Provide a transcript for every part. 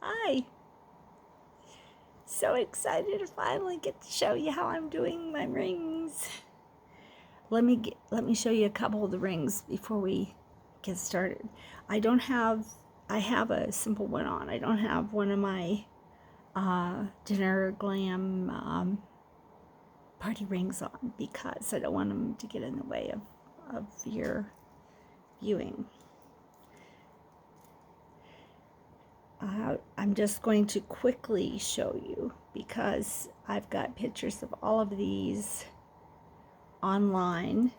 Hi. So excited to finally get to show you how I'm doing my rings. Let me show you a couple of the rings before we get started. I have a simple one on. I don't have one of my dinner glam party rings on because I don't want them to get in the way of your viewing. I'm just going to quickly show you because I've got pictures of all of these online.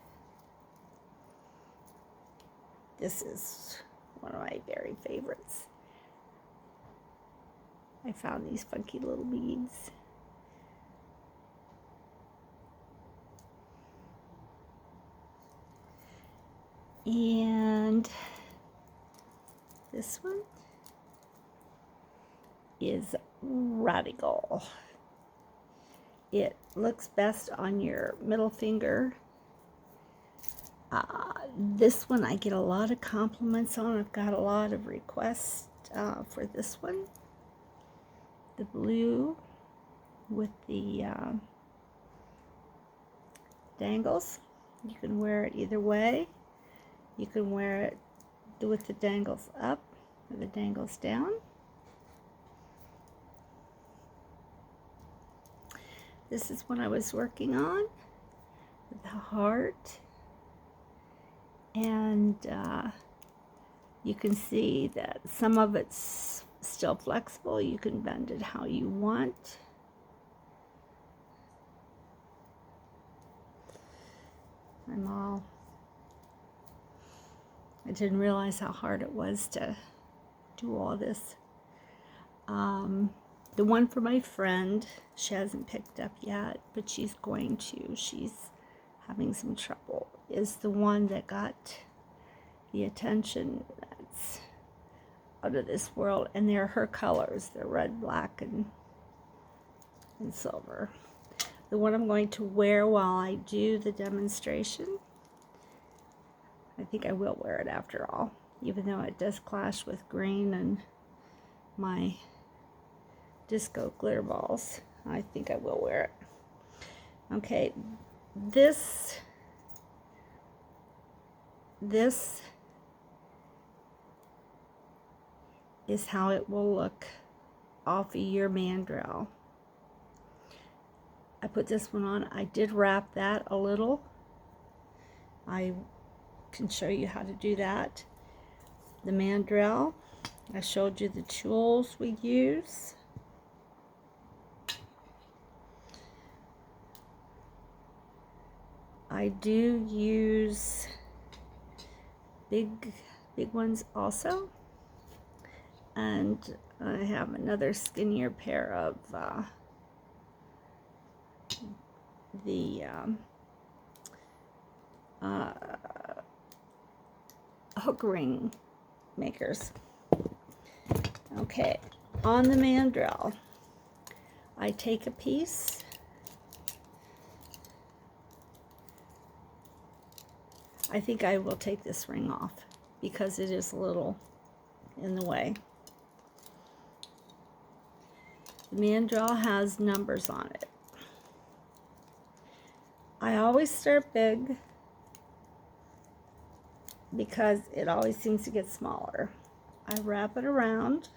This is one of my very favorites. I found these funky little beads. And this one is radical. It looks best on your middle finger. This one I get a lot of compliments on. I've got a lot of requests for this one. The blue with the dangles. You can wear it either way. You can wear it with the dangles up or the dangles down. This is what I was working on, the heart. And you can see that some of it's still flexible. You can bend it how you want. I didn't realize how hard it was to do all this. The one for my friend, she hasn't picked up yet, but she's going to. She's having some trouble. Is the one that got the attention. That's out of this world, and they're her colors. They're red, black, and silver. The one I'm going to wear while I do the demonstration, I think I will wear it after all, even though it does clash with green and my disco glitter balls. I think I will wear it. Okay, this is how it will look off of your mandrel. I put this one on. I did wrap that a little. I can show you how to do that. The mandrel, I showed you the tools we use. I do use big ones also, and I have another skinnier pair of the hook ring makers. Okay, on the mandrel, I take a piece. I think I will take this ring off because it is a little in the way. The mandrel has numbers on it. I always start big because it always seems to get smaller. I wrap it around.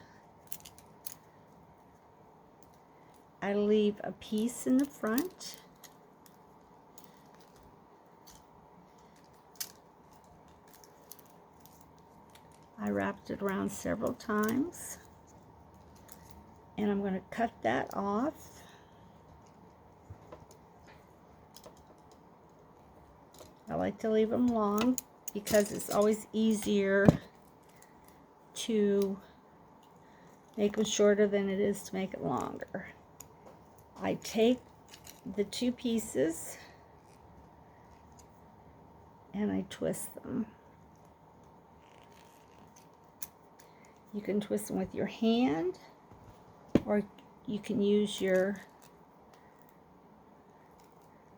I leave a piece in the front. I wrapped it around several times, and I'm going to cut that off. I like to leave them long because it's always easier to make them shorter than it is to make it longer. I take the two pieces and I twist them. You can twist them with your hand, or you can use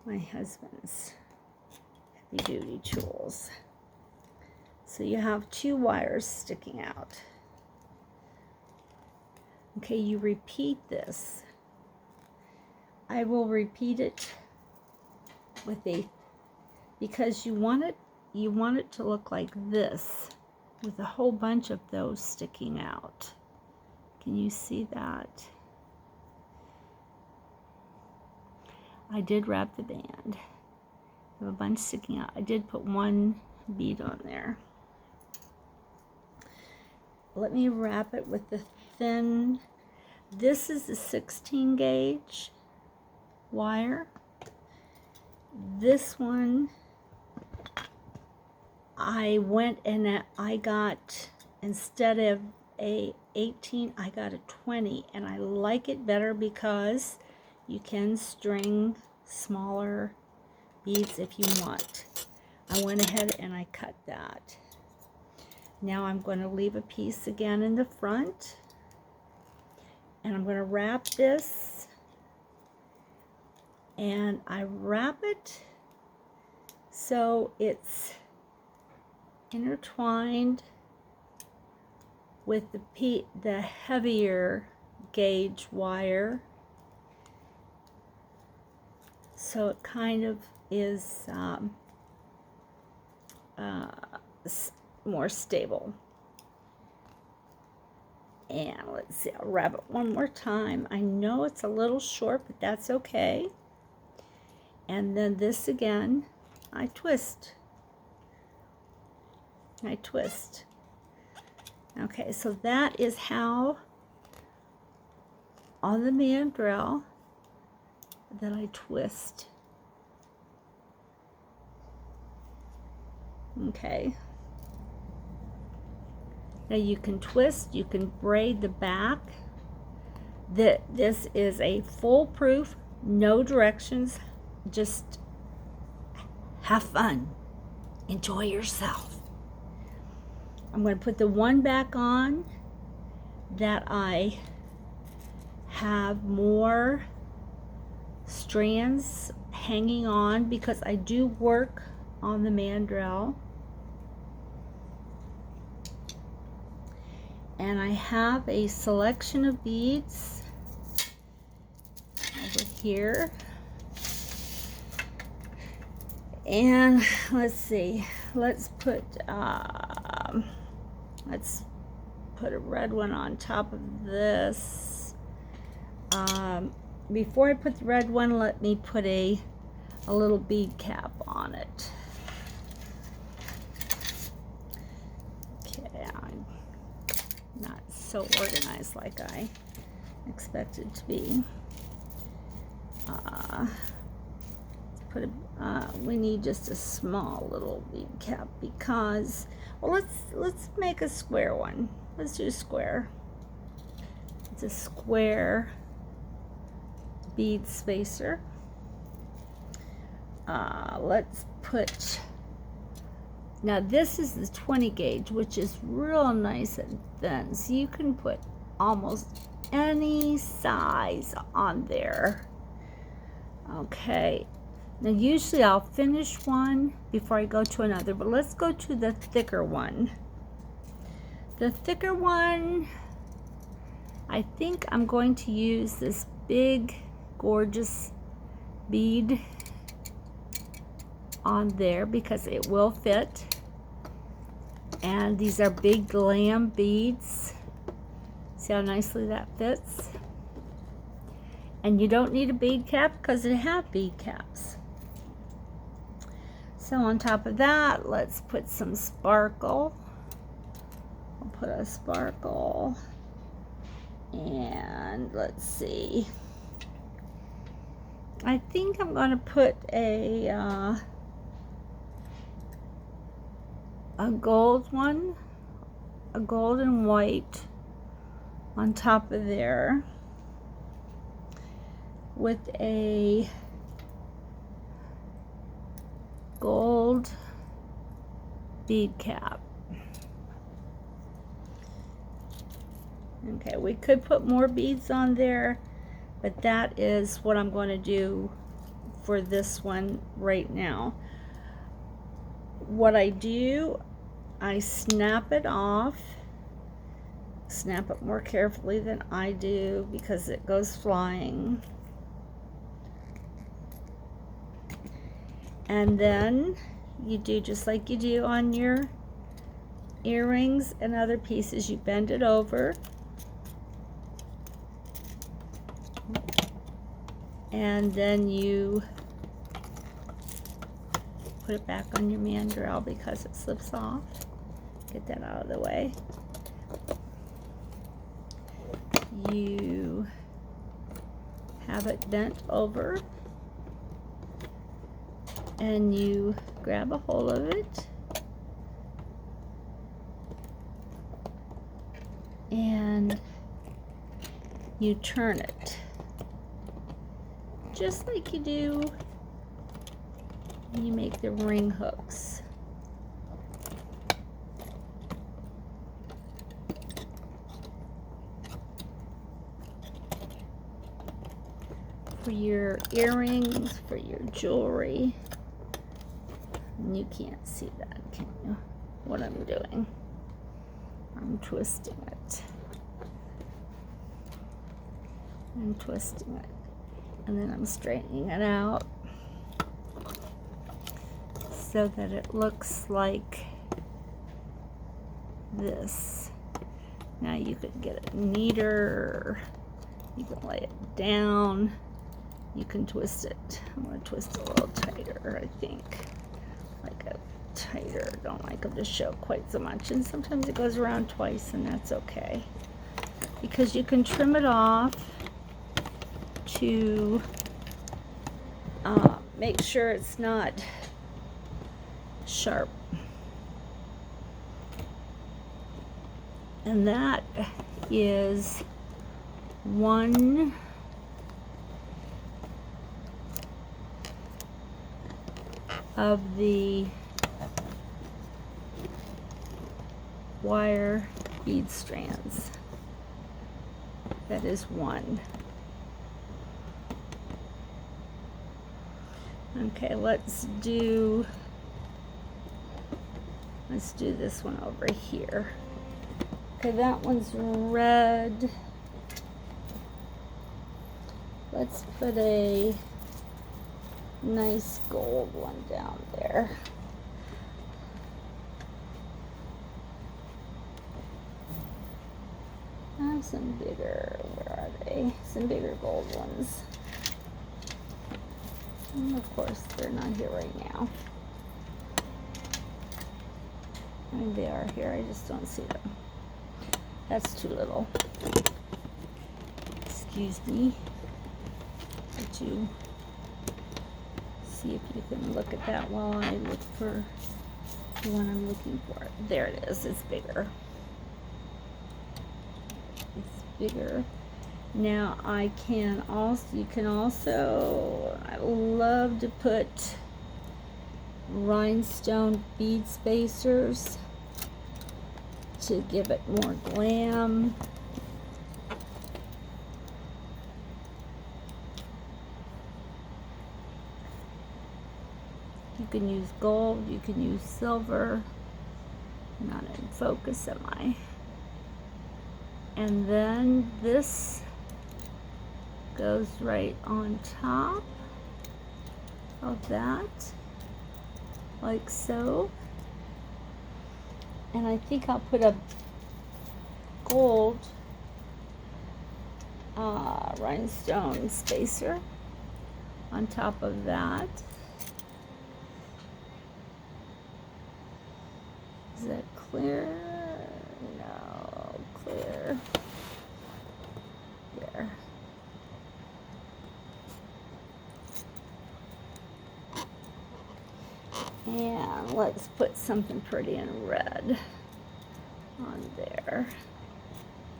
my husband's heavy-duty tools. So you have two wires sticking out. Okay, you repeat this. I will repeat it with because you want it to look like this, with a whole bunch of those sticking out. Can you see that? I did wrap the band. I have a bunch sticking out. I did put one bead on there. Let me wrap it with the thin. This is the 16 gauge wire. This one, I went and I got, instead of a 18, I got a 20, and I like it better because you can string smaller beads if you want. I went ahead and I cut that. Now I'm going to leave a piece again in the front, and I'm going to wrap this, and I wrap it so it's intertwined with the heavier gauge wire, so it kind of is more stable. And let's see, I'll wrap it one more time. I know it's a little short, but that's okay. And then this again, I twist. Okay, so that is how on the mandrel that I twist. Okay. Now you can twist, you can braid the back. This is a foolproof, no directions, just have fun, enjoy yourself. I'm going to put the one back on that I have more strands hanging on, because I do work on the mandrel. And I have a selection of beads over here. And let's see, let's put a red one on top of this. Before I put the red one, let me put a little bead cap on it. Okay, I'm not so organized like I expected to be. We need just a small little bead cap, because, well, let's make a square one. Let's do a square. It's a square bead spacer. Let's put, now this is the 20 gauge, which is real nice and thin, so you can put almost any size on there. Okay, now usually I'll finish one before I go to another, but let's go to the thicker one. The thicker one, I think I'm going to use this big, gorgeous bead on there because it will fit. And these are big Glam beads. See how nicely that fits? And you don't need a bead cap because they have bead caps. So on top of that, let's put some sparkle. I'll put a sparkle. And let's see. I think I'm going to put a gold one, a gold and white on top of there, with a gold bead cap. Okay, we could put more beads on there, but that is what I'm going to do for this one right now. What I do, I snap it off snap it more carefully than I do because it goes flying. And then you do just like you do on your earrings and other pieces. You bend it over, and then you put it back on your mandrel because it slips off. Get that out of the way. You have it bent over, and you grab a hold of it, and you turn it just like you do when you make the ring hooks. For your earrings, for your jewelry. And you can't see that, can you? What I'm doing. I'm twisting it. I'm twisting it. And then I'm straightening it out so that it looks like this. Now you could get it neater. You can lay it down. You can twist it. I'm going to twist it a little tighter, I think. Like a tighter. Don't like them to show quite so much. And sometimes it goes around twice, and that's okay. Because you can trim it off to make sure it's not sharp. And that is one of the wire bead strands. That is one. Okay, let's do this one over here. Okay, that one's red. Let's put a nice gold one down there. I have some bigger, where are they? Some bigger gold ones. And of course, they're not here right now. I mean, they are here, I just don't see them. That's too little. Excuse me. Would you see if you can look at that while I look for the one I'm looking for? There it is. It's bigger. It's bigger. Now I can also, I love to put rhinestone bead spacers to give it more glam. You can use gold, you can use silver. Not in focus, am I? And then this goes right on top of that, like so. And I think I'll put a gold rhinestone spacer on top of that. Is that clear? No, clear. There. And let's put something pretty in red on there.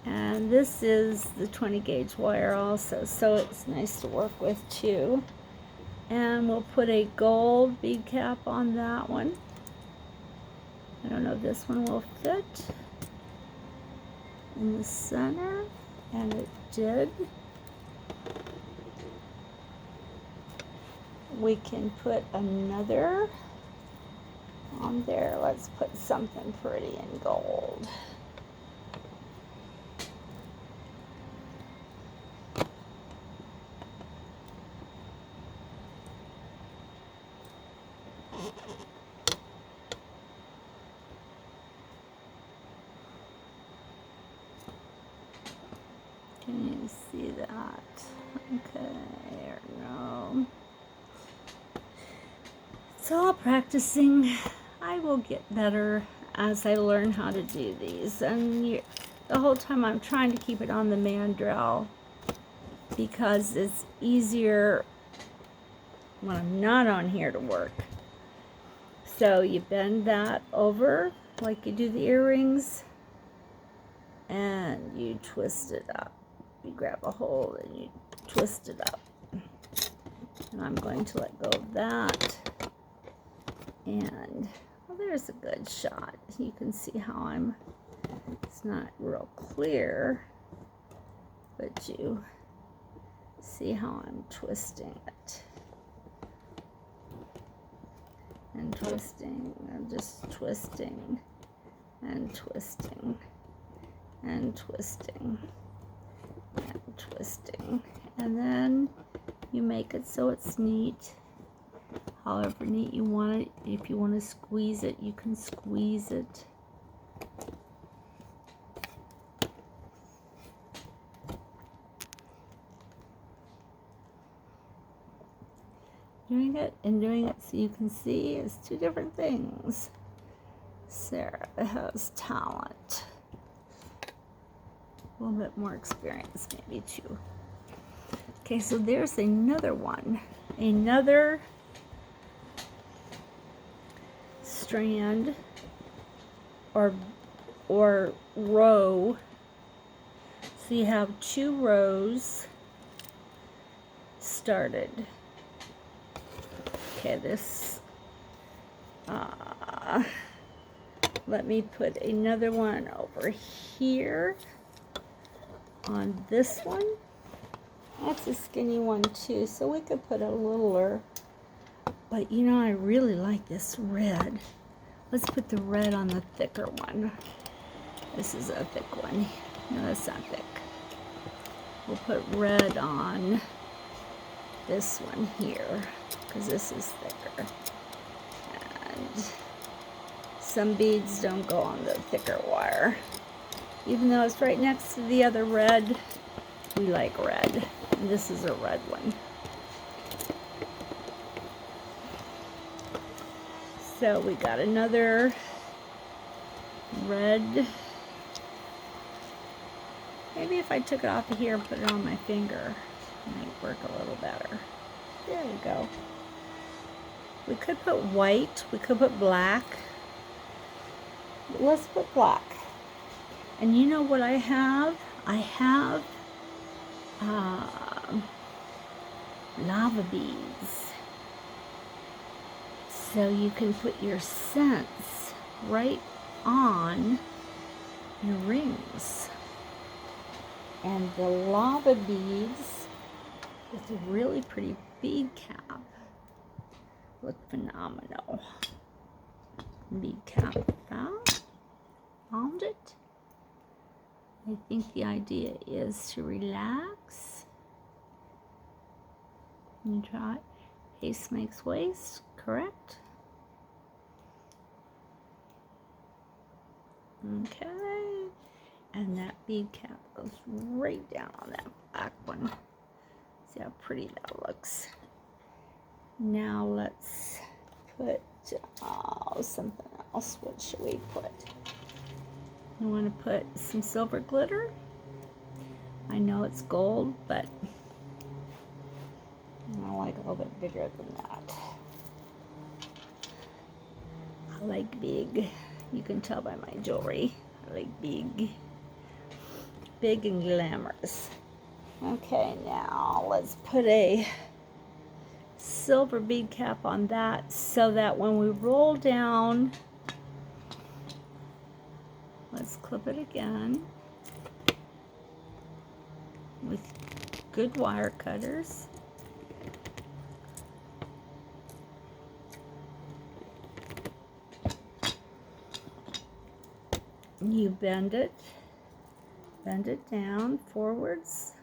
And this is the 20 gauge wire also, so it's nice to work with too. And we'll put a gold bead cap on that one. I don't know if this one will fit in the center, and it did. We can put another on there. Let's put something pretty in gold. Can you see that? Okay, there we go. It's all practicing. I will get better as I learn how to do these. And the whole time I'm trying to keep it on the mandrel because it's easier when I'm not on here to work. So you bend that over like you do the earrings and you twist it up. You grab a hold and you twist it up. And I'm going to let go of that. And well, there's a good shot. You can see how it's not real clear, but you see how I'm twisting it. And twisting, and just twisting, and twisting, and twisting, and twisting. And then you make it so it's neat, however neat you want it. If you want to squeeze it, you can squeeze it. Doing it so you can see is two different things. Sarah has talent. A little bit more experience maybe too. Okay, so there's another one. Another strand or row. So you have 2 rows started. Okay, this, let me put another one over here on this one. That's a skinny one too, so we could put a littler, but you know, I really like this red. Let's put the red on the thicker one. This is a thick one. No, that's not thick. We'll put red on this one here, because this is thicker. And some beads don't go on the thicker wire. Even though it's right next to the other red, we like red. And this is a red one. So we got another red. Maybe if I took it off of here and put it on my finger, it might work a little better. There we go. We could put white, we could put black. Let's put black. And you know what I have? I have lava beads. So you can put your scents right on your rings. And the lava beads with a really pretty bead cap look phenomenal. Bead cap found it. I think the idea is to relax. You try it. Haste makes waste, correct? Okay. And that bead cap goes right down on that black one. See how pretty that looks. Now let's put something else. What should we put? You want to put some silver glitter? I know it's gold, but I like a little bit bigger than that. I like big. You can tell by my jewelry. I like big. Big and glamorous. Okay, now let's put a silver bead cap on that so that when we roll down, let's clip it again with good wire cutters. You bend it down forwards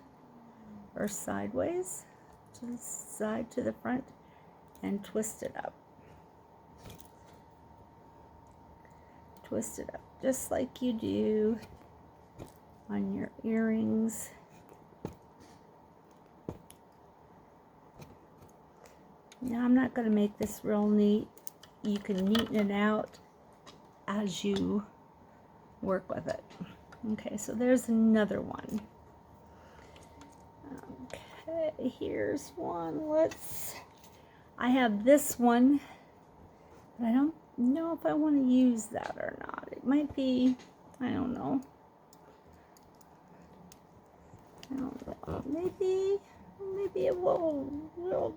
or sideways to the side, to the front, and twist it up. Twist it up just like you do on your earrings Now I'm not going to make this real neat. You can neaten it out as you work with it. Okay, so there's another one. Okay, here's one. I have this one, but I don't know if I want to use that or not. It might be, I don't know. Maybe it will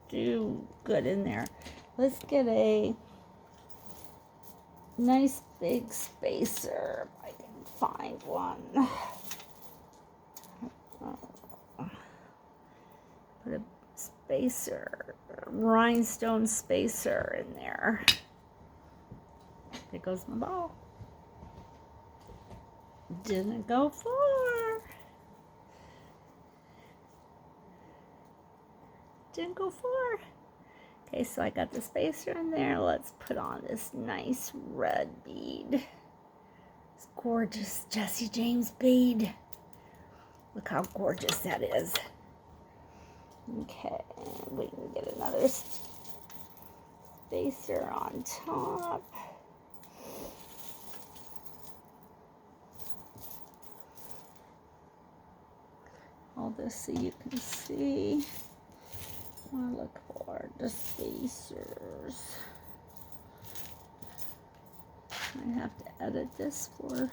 do good in there. Let's get a nice big spacer if I can find one. Put a spacer, rhinestone spacer in there. There goes my ball. Didn't go far. Didn't go far. Okay, so I got the spacer in there. Let's put on this nice red bead. This gorgeous Jesse James bead. Look how gorgeous that is. Okay, we can get another spacer on top. Hold this so you can see. I look for the spacers. I have to edit this for.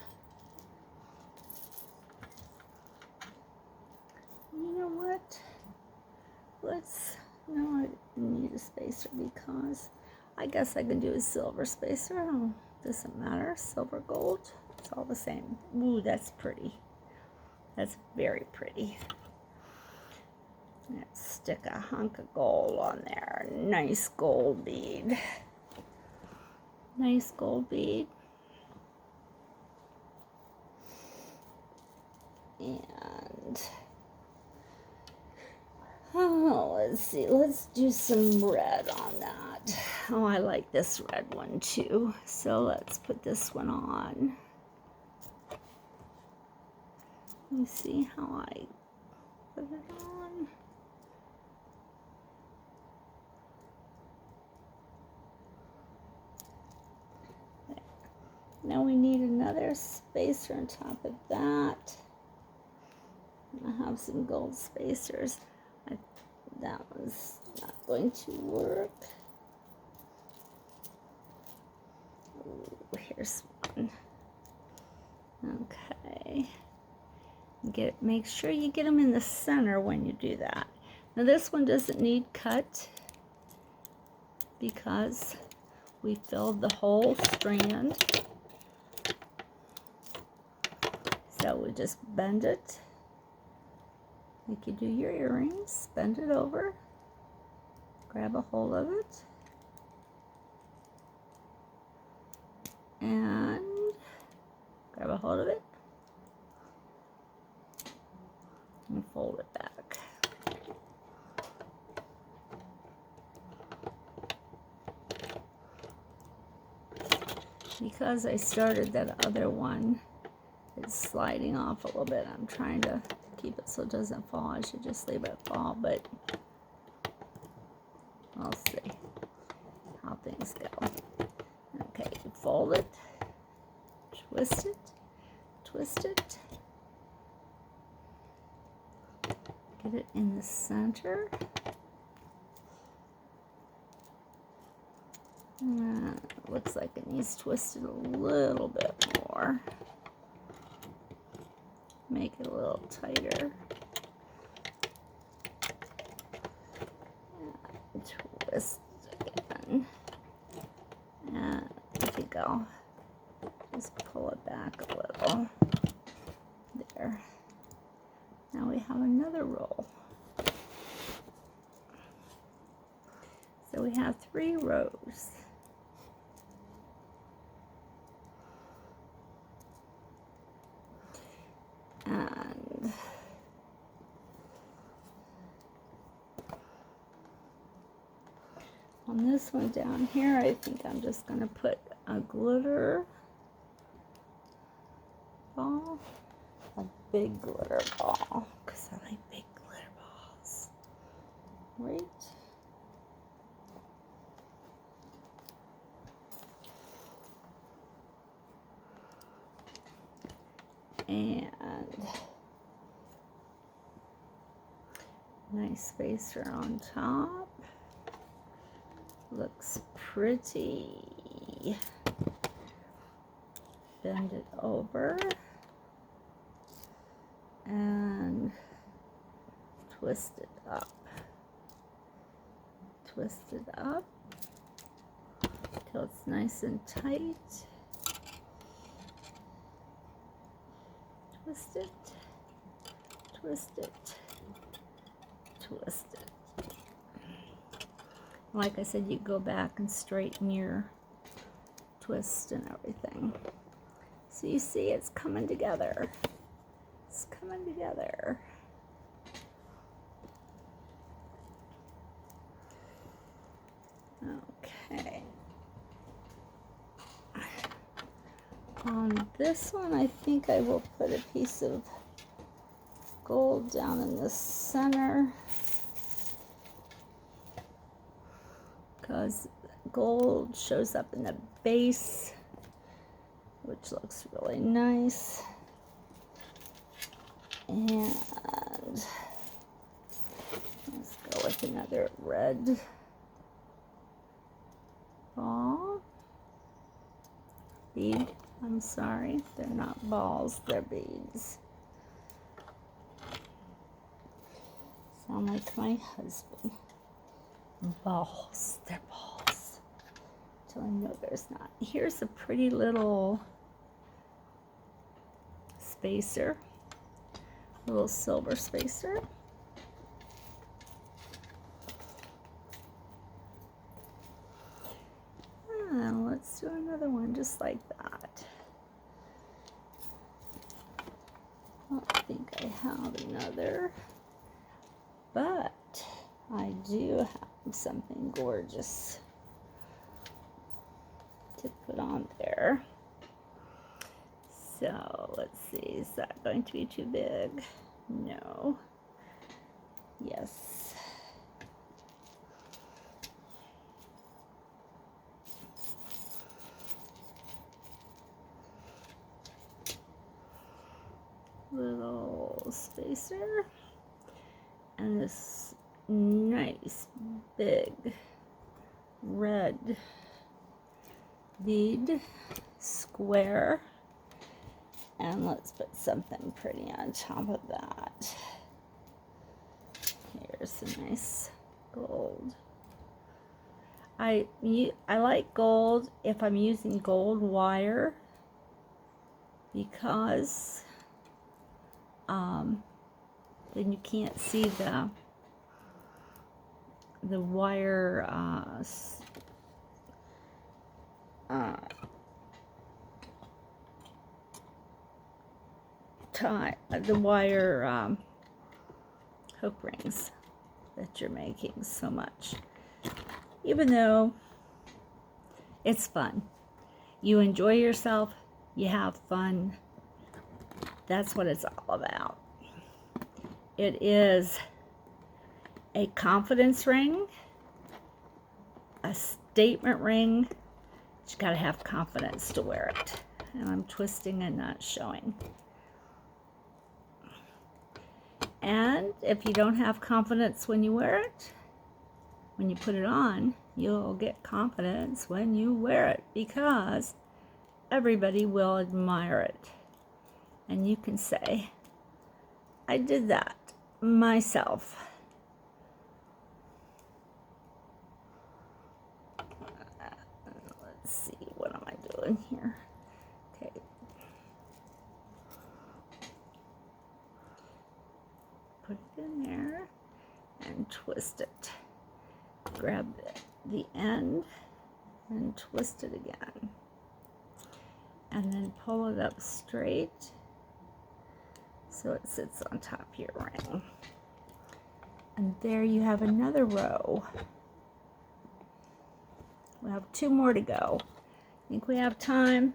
You know what? No, I need a spacer because I guess I can do a silver spacer. Oh, doesn't matter. Silver, gold, it's all the same. Ooh, that's pretty. That's very pretty. Let's stick a hunk of gold on there. Nice gold bead. Nice gold bead. And let's see. Let's do some red on that. Oh, I like this red one too. So let's put this one on. Let me see how I put it on. Now we need another spacer on top of that. I have some gold spacers. That one's not going to work. Ooh, here's one. Okay. Make sure you get them in the center when you do that. Now this one doesn't need cut because we filled the whole strand. So we just bend it like you do your earrings. Bend it over, grab a hold of it, and grab a hold of it, and fold it back. Because I started that other one, it's sliding off a little bit. I'm trying to keep it so it doesn't fall. I should just leave it fall, but I'll see how things go. Okay, you fold it, twist it, twist it. Get it in the center. It looks like it needs twisted a little bit more. Make it a little tighter. And twist again. And there you go. Just pull it back a little. There. Now we have another roll. So we have 3 rows. And on this one down here, I think I'm just going to put a glitter ball, a big glitter ball, because I like big glitter balls. Right And nice spacer on top. Looks pretty. Bend it over and twist it up. Twist it up till it's nice and tight. Twist it, twist it, twist it. Like I said, you go back and straighten your twist and everything. So you see it's coming together. It's coming together. Okay. On this one, I think I will put a piece of gold down in the center, because gold shows up in the base, which looks really nice. And let's go with another red ball. Bead. I'm sorry, they're not balls, they're beads. Sound like my husband. Balls, they're balls. Till I know there's not. Here's a pretty little spacer, a little silver spacer. And let's do another one just like that. I think I have another, but I do have something gorgeous to put on there. So let's see, is that going to be too big? No. Yes. Little spacer and this nice big red bead square, and let's put something pretty on top of that. Here's some nice gold. I like gold if I'm using gold wire, because then you can't see the wire the wire hook rings that you're making so much. Even though it's fun, you enjoy yourself, you have fun. That's what it's all about. It is a confidence ring, a statement ring. You gotta have confidence to wear it. And I'm twisting and not showing. And if you don't have confidence when you wear it, when you put it on, you'll get confidence when you wear it, because everybody will admire it. And you can say, I did that myself. Let's see, what am I doing here? Okay. Put it in there and twist it. Grab the end and twist it again. And then pull it up straight so it sits on top of your ring. And there you have another row. We have 2 more to go. Think we have time?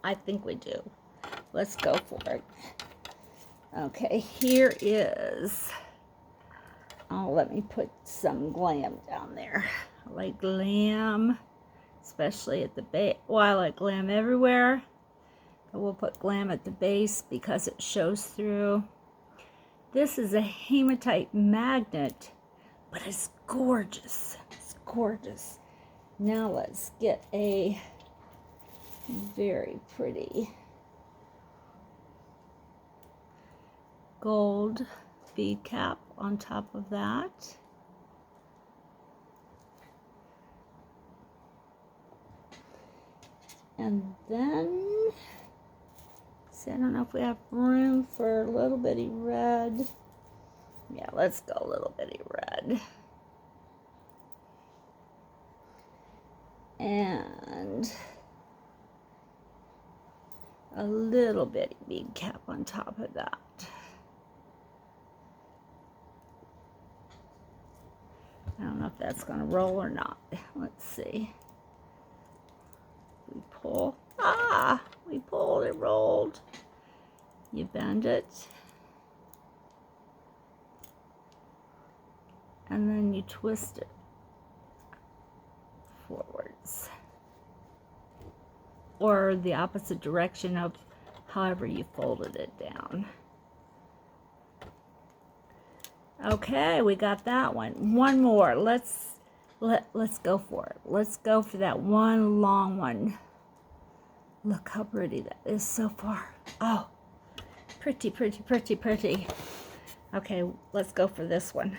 I think we do. Let's go for it. Okay, here is, oh, let me put some glam down there. I like glam, especially at the base. Well, I like glam everywhere, But we'll put Glam at the base because it shows through. This is a hematite magnet, but it's gorgeous. It's gorgeous. Now let's get a very pretty gold bead cap on top of that. And then, see, I don't know if we have room for a little bitty red. Yeah, let's go a little bitty red. And a little bitty bead cap on top of that. I don't know if that's going to roll or not. Let's see. We pull. Ah! We pulled. It rolled. You bend it. And then you twist it forwards. Or the opposite direction of however you folded it down. Okay, we got that one. One more. Let's go for it. Let's go for that one long one. Look how pretty that is so far. Oh, pretty, pretty, pretty, pretty. Okay, let's go for this one.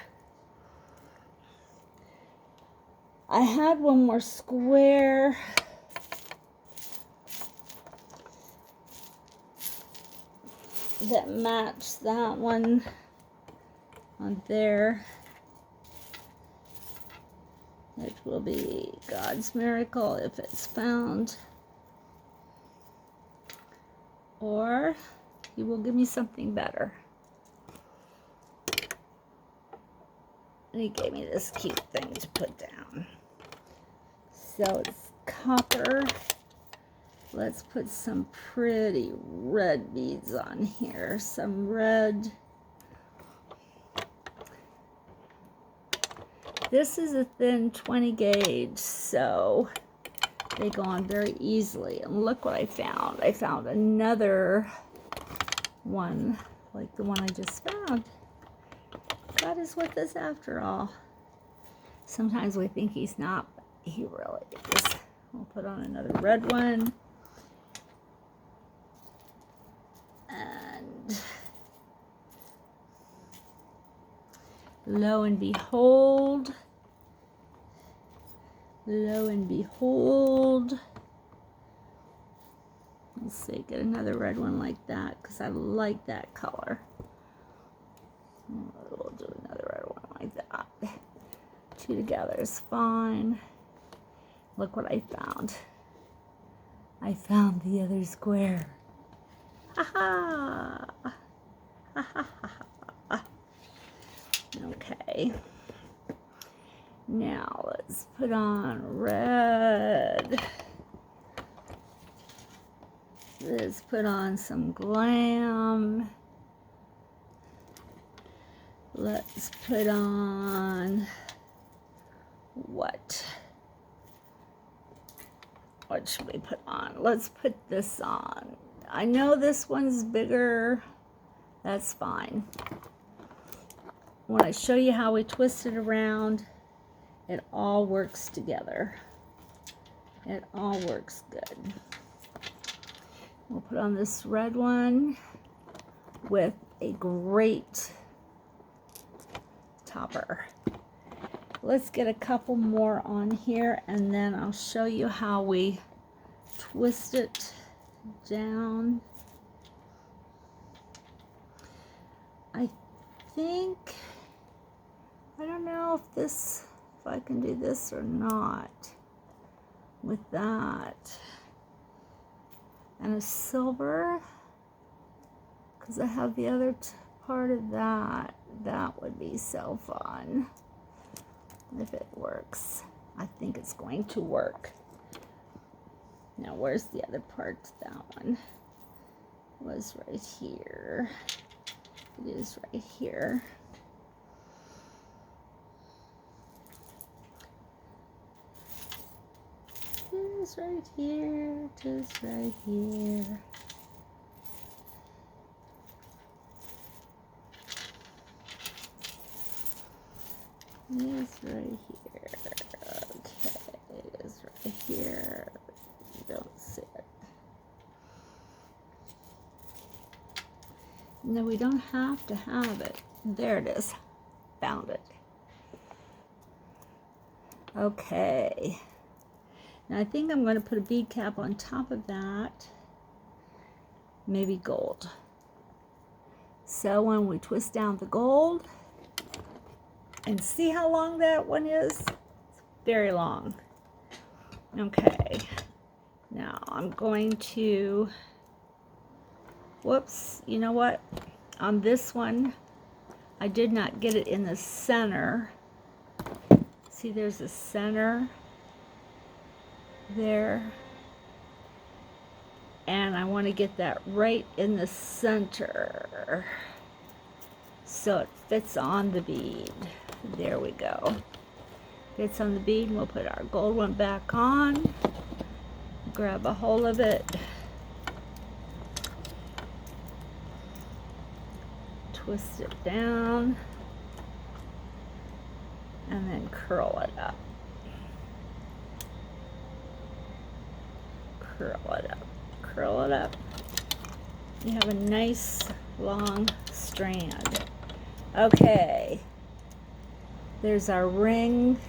I had one more square. That matched that one on there. It will be God's miracle if it's found. Or he will give me something better. And he gave me this cute thing to put down. So it's copper. Let's put some pretty red beads on here. Some red. This is a thin 20 gauge, so they go on very easily. And look what I found. I found another one like the one I just found. God is with us after all. Sometimes we think he's not, but he really is. We'll put on another red one. And lo and behold, let's see, get another red one like that because I like that color. We'll do another red one like that. Two together is fine. Look what I found. I found the other square. Ha ha! Ha ha ha! Okay. Now let's put on red. Let's put on some Glam. Let's put on what? What should we put on? Let's put this on. I know this one's bigger. That's fine. When I show you how we twist it around, it all works together. It all works good. We'll put on this red one with a great topper. Let's get a couple more on here and then I'll show you how we twist it down. I think, I don't know if I can do this or not with that. And a silver, because I have the other part of that. That would be so fun if it works. I think it's going to work. Now, where's the other part? That one was right here. It is right here. It is right here. It is right here. It's right here. Okay, it's right here. Don't see it. No, we don't have to have it. There it is. Found it. Okay. Now I think I'm going to put a bead cap on top of that. Maybe gold. So when we twist down the gold, and see how long that one is? It's very long. Okay. Now I'm going to, whoops, you know what? On this one, I did not get it in the center. See, there's a center there. And I want to get that right in the center so it fits on the bead. There we go. Fits on the bead, and we'll put our gold one back on. Grab a hold of it. Twist it down. And then curl it up. Curl it up. Curl it up. You have a nice long strand. Okay. There's our ring.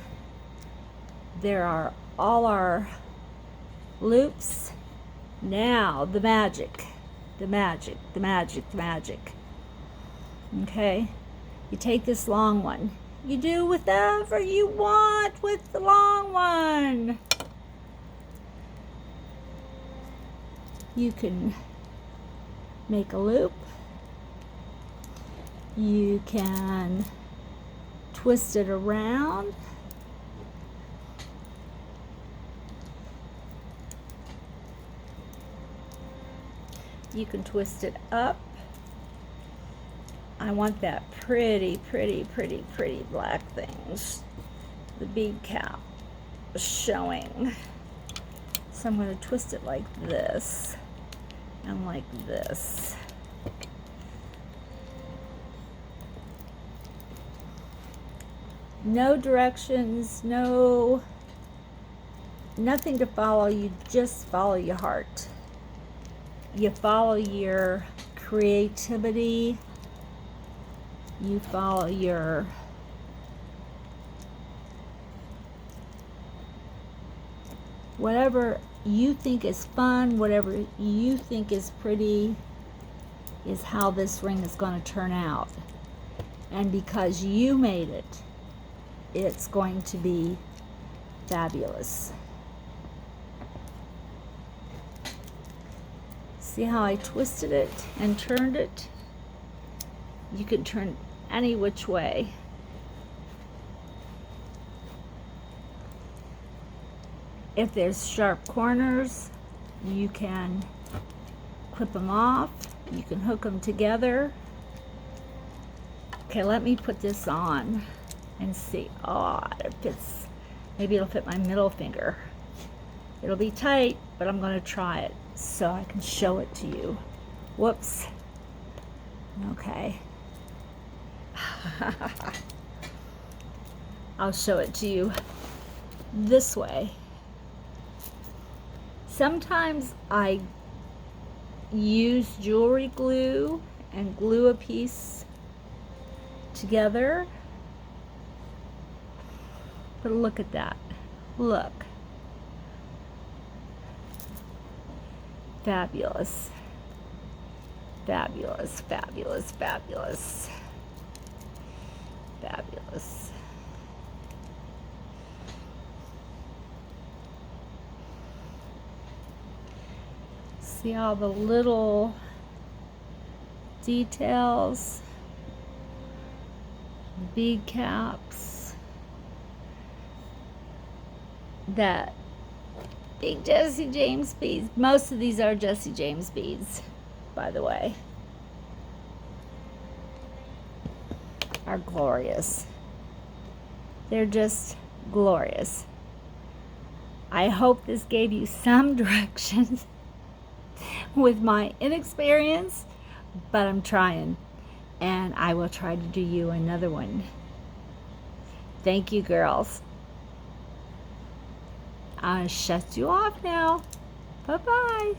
There are all our loops. Now the magic. The magic. The magic. The magic. Okay. You take this long one. You do whatever you want with the long one. You can make a loop. You can twist it around. You can twist it up. I want that pretty, pretty, pretty, pretty black things. The bead cap showing. So I'm going to twist it like this and like this. No directions, nothing to follow. You just follow your heart. You follow your creativity. You follow your whatever you think is fun, whatever you think is pretty is how this ring is going to turn out. And because you made it, it's going to be fabulous. See how I twisted it and turned it? You can turn any which way. If there's sharp corners, you can clip them off. You can hook them together. Okay, let me put this on and see. Oh, it fits. Maybe it'll fit my middle finger. It'll be tight, but I'm going to try it so I can show it to you. Whoops. Okay. I'll show it to you this way. Sometimes I use jewelry glue and glue a piece together. But look at that. Look. Fabulous. Fabulous, fabulous, fabulous. Fabulous. See all the little details, bead caps, that big Jesse James beads. Most of these are Jesse James beads, by the way. Are glorious. They're just glorious. I hope this gave you some direction with my inexperience, but I'm trying, and I will try to do you another one. Thank you, girls. I shut you off now. Bye-bye.